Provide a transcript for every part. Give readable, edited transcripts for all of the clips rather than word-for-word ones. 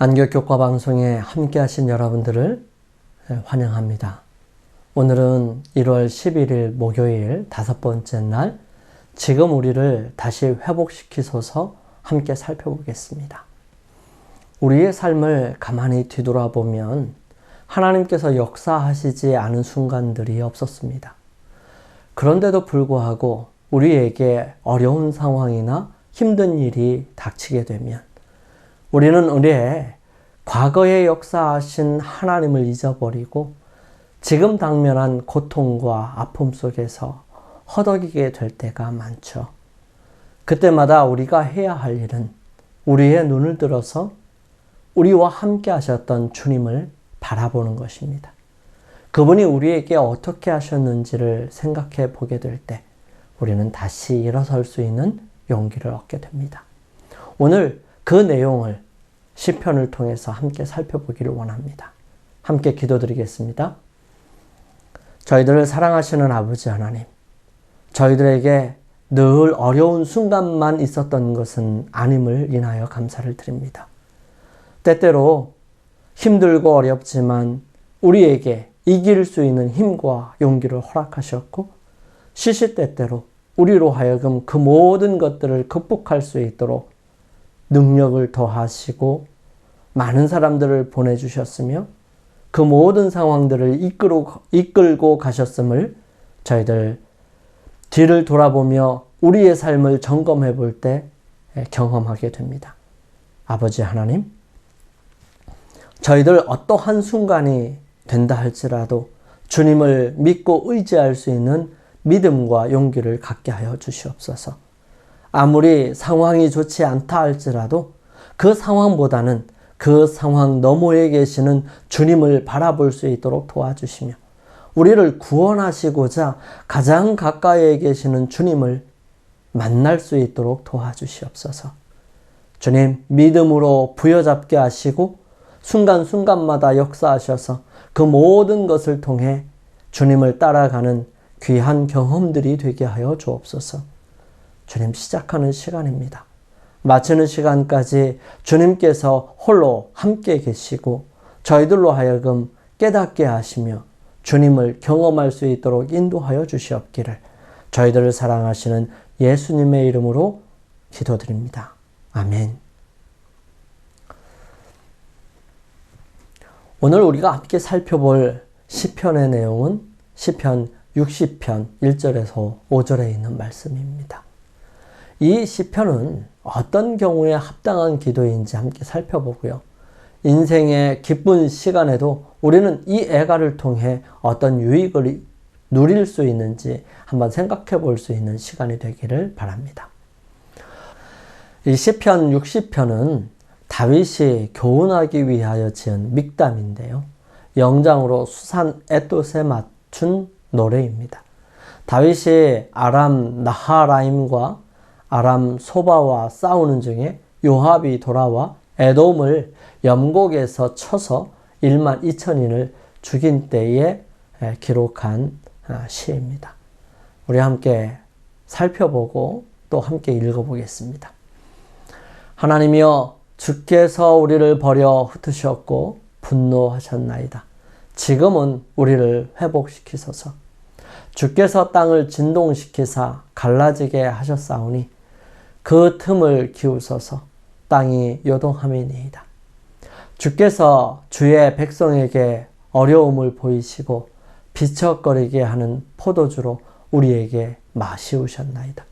안격교과 방송에 함께 하신 여러분들을 환영합니다. 오늘은 1월 11일 목요일 5번째 날, 지금 우리를 다시 회복시키소서 함께 살펴보겠습니다. 우리의 삶을 가만히 뒤돌아보면 하나님께서 역사하시지 않은 순간들이 없었습니다. 그런데도 불구하고 우리에게 어려운 상황이나 힘든 일이 닥치게 되면 우리는 은혜에 과거에 역사하신 하나님을 잊어버리고 지금 당면한 고통과 아픔 속에서 허덕이게 될 때가 많죠. 그때마다 우리가 해야 할 일은 우리의 눈을 들어서 우리와 함께 하셨던 주님을 바라보는 것입니다. 그분이 우리에게 어떻게 하셨는지를 생각해 보게 될 때 우리는 다시 일어설 수 있는 용기를 얻게 됩니다. 오늘 그 내용을 시편을 통해서 함께 살펴보기를 원합니다. 함께 기도드리겠습니다. 저희들을 사랑하시는 아버지 하나님, 저희들에게 늘 어려운 순간만 있었던 것은 아님을 인하여 감사를 드립니다. 때때로 힘들고 어렵지만 우리에게 이길 수 있는 힘과 용기를 허락하셨고 시시때때로 우리로 하여금 그 모든 것들을 극복할 수 있도록 능력을 더하시고 많은 사람들을 보내주셨으며 그 모든 상황들을 이끌고 가셨음을 저희들 뒤를 돌아보며 우리의 삶을 점검해 볼 때 경험하게 됩니다. 아버지 하나님, 저희들 어떠한 순간이 된다 할지라도 주님을 믿고 의지할 수 있는 믿음과 용기를 갖게 하여 주시옵소서. 아무리 상황이 좋지 않다 할지라도 그 상황보다는 그 상황 너머에 계시는 주님을 바라볼 수 있도록 도와주시며 우리를 구원하시고자 가장 가까이에 계시는 주님을 만날 수 있도록 도와주시옵소서. 주님, 믿음으로 부여잡게 하시고 순간순간마다 역사하셔서 그 모든 것을 통해 주님을 따라가는 귀한 경험들이 되게 하여 주옵소서. 주님, 시작하는 시간입니다. 마치는 시간까지 주님께서 홀로 함께 계시고 저희들로 하여금 깨닫게 하시며 주님을 경험할 수 있도록 인도하여 주시옵기를 저희들을 사랑하시는 예수님의 이름으로 기도드립니다. 아멘. 오늘 우리가 함께 살펴볼 시편의 내용은 시편 60편 1절에서 5절에 있는 말씀입니다. 이 시편은 어떤 경우에 합당한 기도인지 함께 살펴보고요. 인생의 기쁜 시간에도 우리는 이 애가를 통해 어떤 유익을 누릴 수 있는지 한번 생각해 볼 수 있는 시간이 되기를 바랍니다. 이 시편 60편은 다윗이 교훈하기 위하여 지은 믹담인데요. 영장으로 수산 에토스에 맞춘 노래입니다. 다윗이 아람 나하라임과 아람 소바와 싸우는 중에 요압이 돌아와 에돔을 염곡에서 쳐서 1만 2천인을 죽인 때에 기록한 시입니다. 우리 함께 살펴보고 또 함께 읽어보겠습니다. 하나님이여, 주께서 우리를 버려 흩으셨고 분노하셨나이다. 지금은 우리를 회복시키소서. 주께서 땅을 진동시키사 갈라지게 하셨사오니 그 틈을 기우소서. 땅이 요동함이니이다. 주께서 주의 백성에게 어려움을 보이시고 비척거리게 하는 포도주로 우리에게 마시우셨나이다.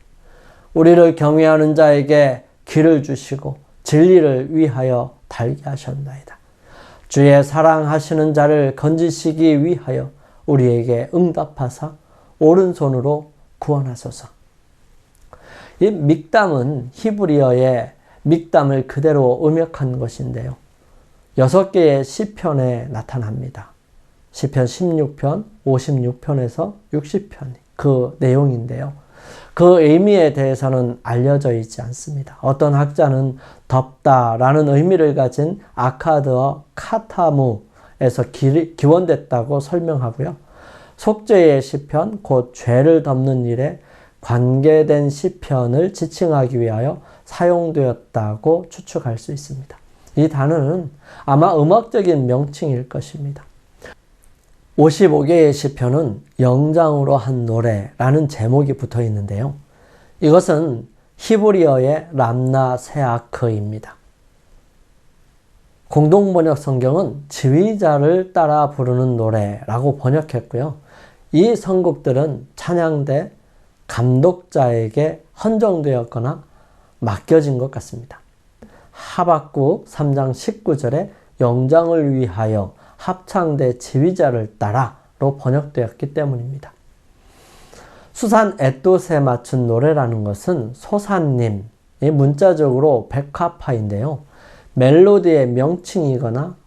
우리를 경외하는 자에게 길을 주시고 진리를 위하여 달게 하셨나이다. 주의 사랑하시는 자를 건지시기 위하여 우리에게 응답하사 오른손으로 구원하소서. 이 믹담은 히브리어의 믹담을 그대로 음역한 것인데요. 6개의 시편에 나타납니다. 시편 16편, 56편에서 60편 그 내용인데요. 그 의미에 대해서는 알려져 있지 않습니다. 어떤 학자는 덮다라는 의미를 가진 아카드어 카타무에서 기원됐다고 설명하고요. 속죄의 시편, 곧 죄를 덮는 일에 관계된 시편을 지칭하기 위하여 사용되었다고 추측할 수 있습니다. 이 단어는 아마 음악적인 명칭일 것입니다. 55개의 시편은 영장으로 한 노래라는 제목이 붙어 있는데요. 이것은 히브리어의 람나 세아크입니다. 공동번역 성경은 지휘자를 따라 부르는 노래라고 번역했고요. 이 선곡들은 찬양대 감독자에게 헌정되었거나 맡겨진 것 같습니다. 하박국 3장 19절에 영장을 위하여 합창대 지휘자를 따라로 번역되었기 때문입니다. 수산 에또스에 맞춘 노래라는 것은 소산님이 문자적으로 백화파인데요. 멜로디의 명칭이거나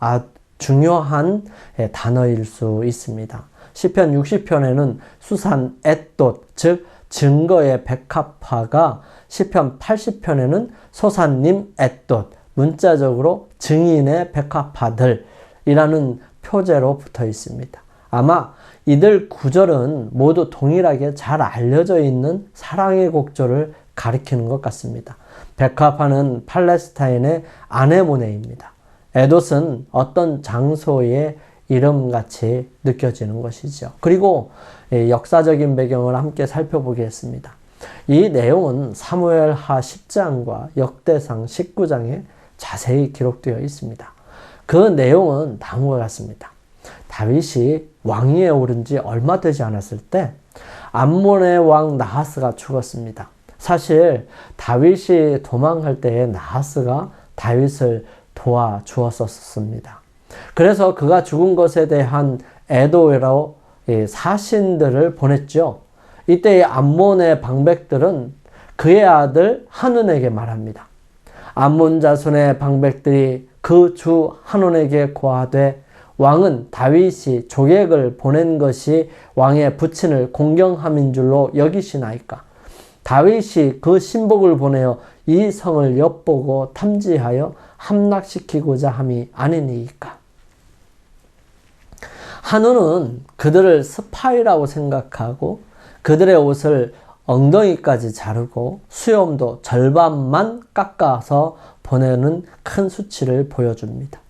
중요한 단어일 수 있습니다. 시편 60편에는 수산 에또, 즉 증거의 백합화가 시편 80편에는 소산님 에또, 문자적으로 증인의 백합화들이라는 표제로 붙어 있습니다. 아마 이들 구절은 모두 동일하게 잘 알려져 있는 사랑의 곡조를 가리키는 것 같습니다. 백합화는 팔레스타인의 아네모네입니다. 에돗은 어떤 장소의 이름같이 느껴지는 것이죠. 그리고 역사적인 배경을 함께 살펴보겠습니다. 이 내용은 사무엘하 10장과 역대상 19장에 자세히 기록되어 있습니다. 그 내용은 다음과 같습니다. 다윗이 왕위에 오른 지 얼마 되지 않았을 때 암몬의 왕 나하스가 죽었습니다. 사실 다윗이 도망갈 때에 나하스가 다윗을 도와주었었습니다. 그래서 그가 죽은 것에 대한 애도로 사신들을 보냈죠. 이때 암몬의 방백들은 그의 아들 한운에게 말합니다. 암몬 자손의 방백들이 그 주 한운에게 고하되 왕은 다윗이 조객을 보낸 것이 왕의 부친을 공경함인 줄로 여기시나이까? 다윗이 그 신복을 보내어 이 성을 엿보고 탐지하여 함락시키고자 함이 아니니이까? 한우는 그들을 스파이라고 생각하고 그들의 옷을 엉덩이까지 자르고 수염도 절반만 깎아서 보내는 큰 수치를 보여줍니다.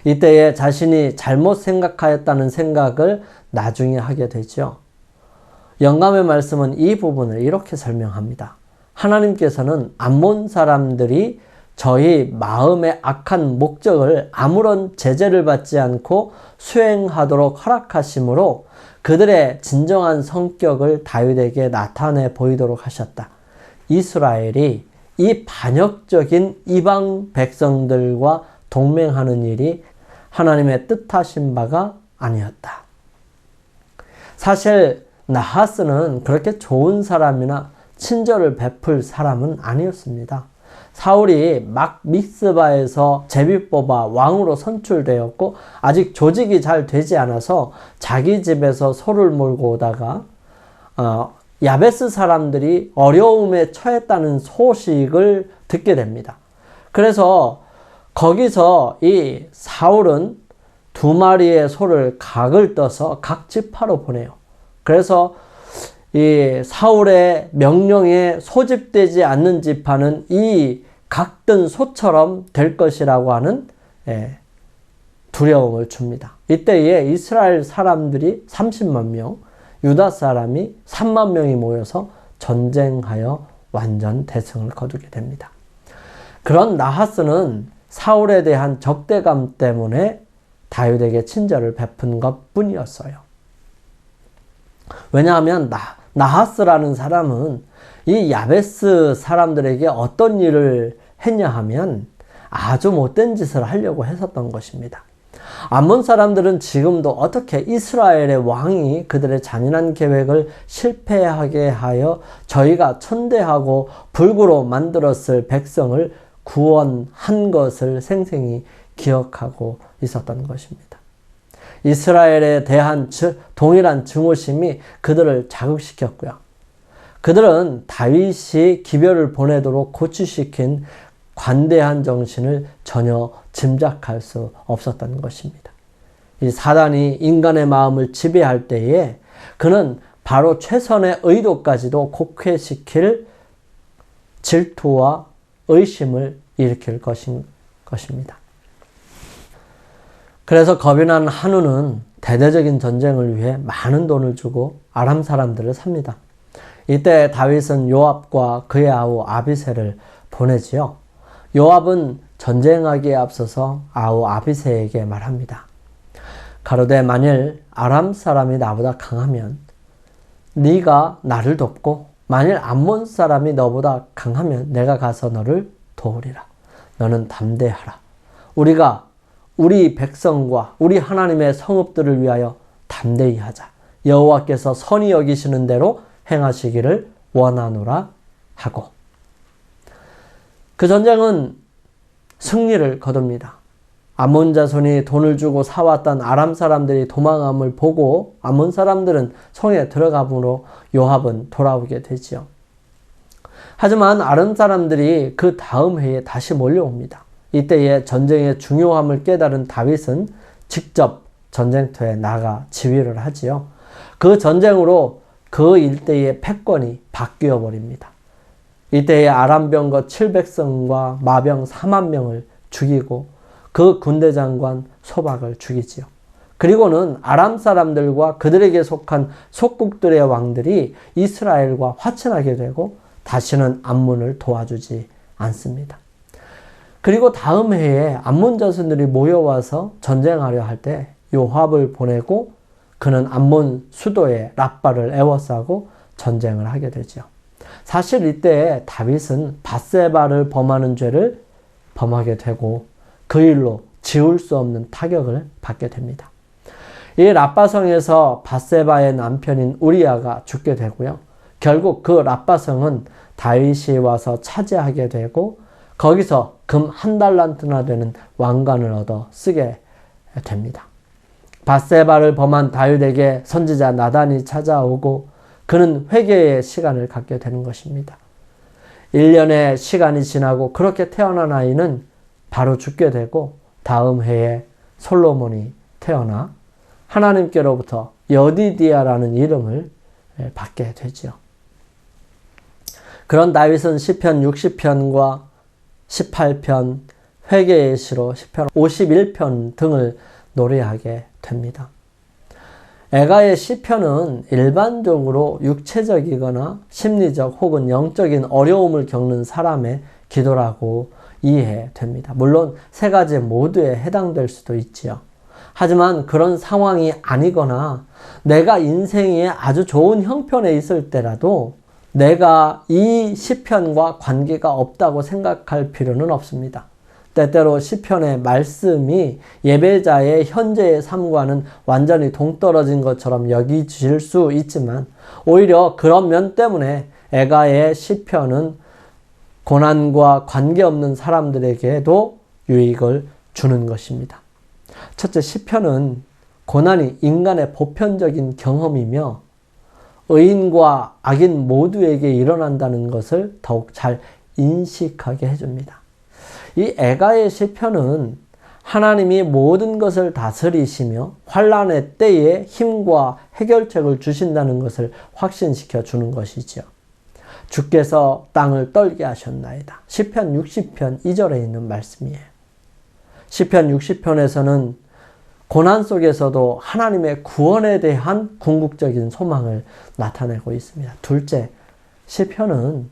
이때에 자신이 잘못 생각하였다는 생각을 나중에 하게 되죠. 영감의 말씀은 이 부분을 이렇게 설명합니다. 하나님께서는 암몬 사람들이 저희 마음의 악한 목적을 아무런 제재를 받지 않고 수행하도록 허락하심으로 그들의 진정한 성격을 다윗에게 나타내 보이도록 하셨다. 이스라엘이 이 반역적인 이방 백성들과 동맹하는 일이 하나님의 뜻하신 바가 아니었다. 사실 나하스는 그렇게 좋은 사람이나 친절을 베풀 사람은 아니었습니다. 사울이 막 미스바에서 제비 뽑아 왕으로 선출되었고 아직 조직이 잘 되지 않아서 자기 집에서 소를 몰고 오다가 야베스 사람들이 어려움에 처했다는 소식을 듣게 됩니다. 그래서 거기서 이 사울은 2마리의 소를 각을 떠서 각 지파로 보내요. 그래서 이 사울의 명령에 소집되지 않는 지파는 이 각든 소처럼 될 것이라고 하는 두려움을 줍니다. 이때에 이스라엘 사람들이 30만 명, 유다 사람이 3만 명이 모여서 전쟁하여 완전 대승을 거두게 됩니다. 그런 나하스는 사울에 대한 적대감 때문에 다윗에게 친절을 베푼 것 뿐이었어요. 왜냐하면 나하스라는 사람은 이 야베스 사람들에게 어떤 일을 했냐 하면 아주 못된 짓을 하려고 했었던 것입니다. 암몬 사람들은 지금도 어떻게 이스라엘의 왕이 그들의 잔인한 계획을 실패하게 하여 저희가 천대하고 불구로 만들었을 백성을 구원한 것을 생생히 기억하고 있었던 것입니다. 이스라엘에 대한 동일한 증오심이 그들을 자극시켰고요. 그들은 다윗이 기별을 보내도록 고취시킨 관대한 정신을 전혀 짐작할 수 없었던 것입니다. 이 사단이 인간의 마음을 지배할 때에 그는 바로 최선의 의도까지도 곡해시킬 질투와 의심을 일으킬 것입니다. 그래서 겁이 난 한우는 대대적인 전쟁을 위해 많은 돈을 주고 아람 사람들을 삽니다. 이때 다윗은 요압과 그의 아우 아비새를 보내지요. 요압은 전쟁하기에 앞서서 아우 아비새에게 말합니다. 가로되 만일 아람 사람이 나보다 강하면 네가 나를 돕고 만일 암몬 사람이 너보다 강하면 내가 가서 너를 도우리라. 너는 담대하라. 우리가 우리 백성과 우리 하나님의 성읍들을 위하여 담대히 하자. 여호와께서 선히 여기시는 대로 행하시기를 원하노라 하고, 그 전쟁은 승리를 거둡니다. 암몬 자손이 돈을 주고 사왔던 아람 사람들이 도망함을 보고 암몬 사람들은 성에 들어가므로 요압은 돌아오게 되지요. 하지만 아람 사람들이 그 다음 해에 다시 몰려옵니다. 이때에 전쟁의 중요함을 깨달은 다윗은 직접 전쟁터에 나가 지휘를 하지요. 그 전쟁으로 그 일대의 패권이 바뀌어 버립니다. 이때에 아람 병거 700성과 마병 4만 명을 죽이고 그 군대 장관 소박을 죽이지요. 그리고는 아람 사람들과 그들에게 속한 속국들의 왕들이 이스라엘과 화친하게 되고 다시는 암몬을 도와주지 않습니다. 그리고 다음 해에 암몬 자손들이 모여와서 전쟁하려 할 때 요압을 보내고 그는 암몬 수도의 랍바를 에워싸고 전쟁을 하게 되죠. 사실 이때 다윗은 밧세바를 범하는 죄를 범하게 되고 그 일로 지울 수 없는 타격을 받게 됩니다. 이 랍바성에서 밧세바의 남편인 우리아가 죽게 되고요. 결국 그 랍바성은 다윗이 와서 차지하게 되고 거기서 금 1달란트나 되는 왕관을 얻어 쓰게 됩니다. 밧세바를 범한 다윗에게 선지자 나단이 찾아오고 그는 회개의 시간을 갖게 되는 것입니다. 1년의 시간이 지나고 그렇게 태어난 아이는 바로 죽게 되고 다음 해에 솔로몬이 태어나 하나님께로부터 여디디아라는 이름을 받게 되죠. 그런 다윗은 시편 60편과 18편, 회개의 시로 시편 51편 등을 노래하게 됩니다. 애가의 시편은 일반적으로 육체적이거나 심리적 혹은 영적인 어려움을 겪는 사람의 기도라고 이해됩니다. 물론 세 가지 모두에 해당될 수도 있지요. 하지만 그런 상황이 아니거나 내가 인생에 아주 좋은 형편에 있을 때라도 내가 이 시편과 관계가 없다고 생각할 필요는 없습니다. 때때로 시편의 말씀이 예배자의 현재의 삶과는 완전히 동떨어진 것처럼 여기질 수 있지만 오히려 그런 면 때문에 애가의 시편은 고난과 관계없는 사람들에게도 유익을 주는 것입니다. 첫째, 시편은 고난이 인간의 보편적인 경험이며 의인과 악인 모두에게 일어난다는 것을 더욱 잘 인식하게 해줍니다. 이 애가의 시편은 하나님이 모든 것을 다스리시며 환난의 때에 힘과 해결책을 주신다는 것을 확신시켜 주는 것이죠. 주께서 땅을 떨게 하셨나이다. 시편 60편 2절에 있는 말씀이에요. 시편 60편에서는 고난 속에서도 하나님의 구원에 대한 궁극적인 소망을 나타내고 있습니다. 둘째, 시편은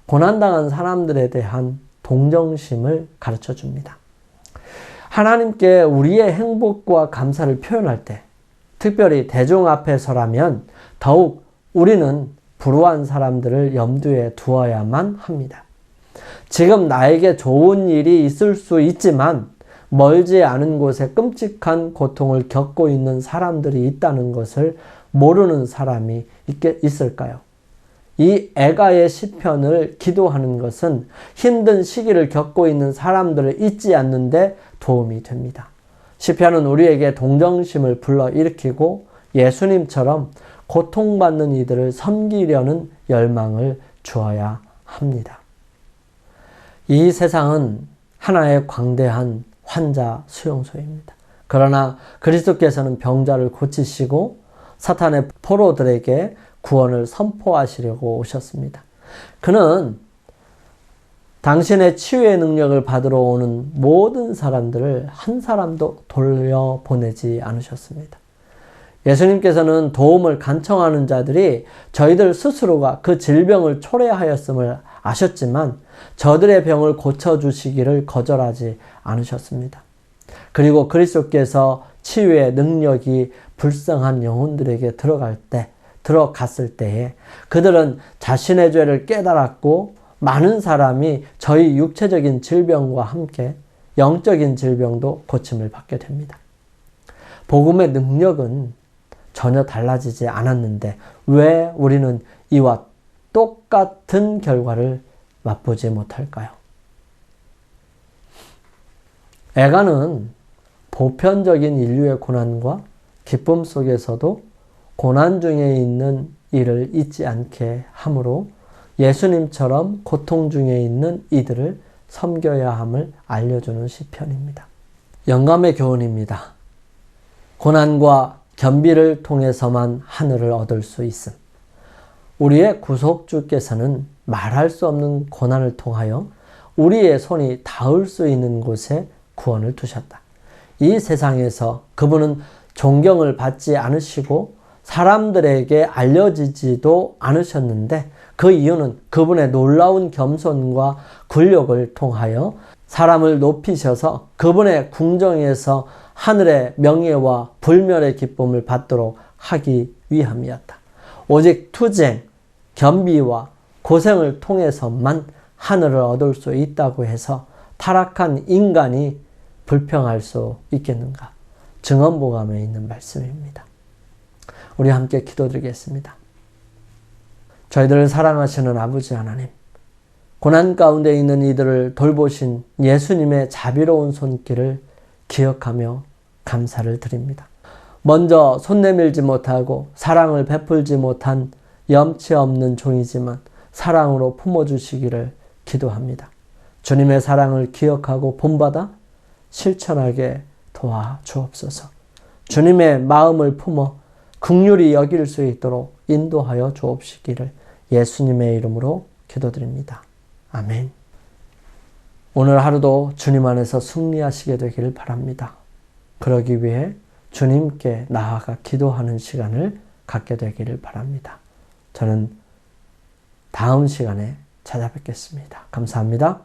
고난당한 사람들에 대한 동정심을 가르쳐 줍니다. 하나님께 우리의 행복과 감사를 표현할 때, 특별히 대중 앞에서라면 더욱 우리는 불우한 사람들을 염두에 두어야만 합니다. 지금 나에게 좋은 일이 있을 수 있지만 멀지 않은 곳에 끔찍한 고통을 겪고 있는 사람들이 있다는 것을 모르는 사람이 있을까요? 이 애가의 시편을 기도하는 것은 힘든 시기를 겪고 있는 사람들을 잊지 않는 데 도움이 됩니다. 시편은 우리에게 동정심을 불러일으키고 예수님처럼 고통받는 이들을 섬기려는 열망을 주어야 합니다. 이 세상은 하나의 광대한 환자 수용소입니다. 그러나 그리스도께서는 병자를 고치시고 사탄의 포로들에게 구원을 선포하시려고 오셨습니다. 그는 당신의 치유의 능력을 받으러 오는 모든 사람들을 한 사람도 돌려보내지 않으셨습니다. 예수님께서는 도움을 간청하는 자들이 저희들 스스로가 그 질병을 초래하였음을 아셨지만 저들의 병을 고쳐주시기를 거절하지 않으셨습니다. 그리고 그리스도께서 치유의 능력이 불쌍한 영혼들에게 들어갔을 때에 그들은 자신의 죄를 깨달았고 많은 사람이 저희 육체적인 질병과 함께 영적인 질병도 고침을 받게 됩니다. 복음의 능력은 전혀 달라지지 않았는데 왜 우리는 이와 똑같은 결과를 맛보지 못할까요? 애가는 보편적인 인류의 고난과 기쁨 속에서도 고난 중에 있는 이를 잊지 않게 하므로 예수님처럼 고통 중에 있는 이들을 섬겨야 함을 알려주는 시편입니다. 영감의 교훈입니다. 고난과 겸비를 통해서만 하늘을 얻을 수 있음. 우리의 구속주께서는 말할 수 없는 고난을 통하여 우리의 손이 닿을 수 있는 곳에 구원을 두셨다. 이 세상에서 그분은 존경을 받지 않으시고 사람들에게 알려지지도 않으셨는데 그 이유는 그분의 놀라운 겸손과 굴욕을 통하여 사람을 높이셔서 그분의 궁정에서 하늘의 명예와 불멸의 기쁨을 받도록 하기 위함이었다. 오직 투쟁, 겸비와 고생을 통해서만 하늘을 얻을 수 있다고 해서 타락한 인간이 불평할 수 있겠는가? 증언보감에 있는 말씀입니다. 우리 함께 기도드리겠습니다. 저희들을 사랑하시는 아버지 하나님, 고난 가운데 있는 이들을 돌보신 예수님의 자비로운 손길을 기억하며 감사를 드립니다. 먼저 손 내밀지 못하고 사랑을 베풀지 못한 염치 없는 종이지만 사랑으로 품어주시기를 기도합니다. 주님의 사랑을 기억하고 본받아 실천하게 도와주옵소서. 주님의 마음을 품어 긍휼히 여길 수 있도록 인도하여 주옵시기를 예수님의 이름으로 기도드립니다. 아멘. 오늘 하루도 주님 안에서 승리하시게 되기를 바랍니다. 그러기 위해 주님께 나아가 기도하는 시간을 갖게 되기를 바랍니다. 저는 다음 시간에 찾아뵙겠습니다. 감사합니다.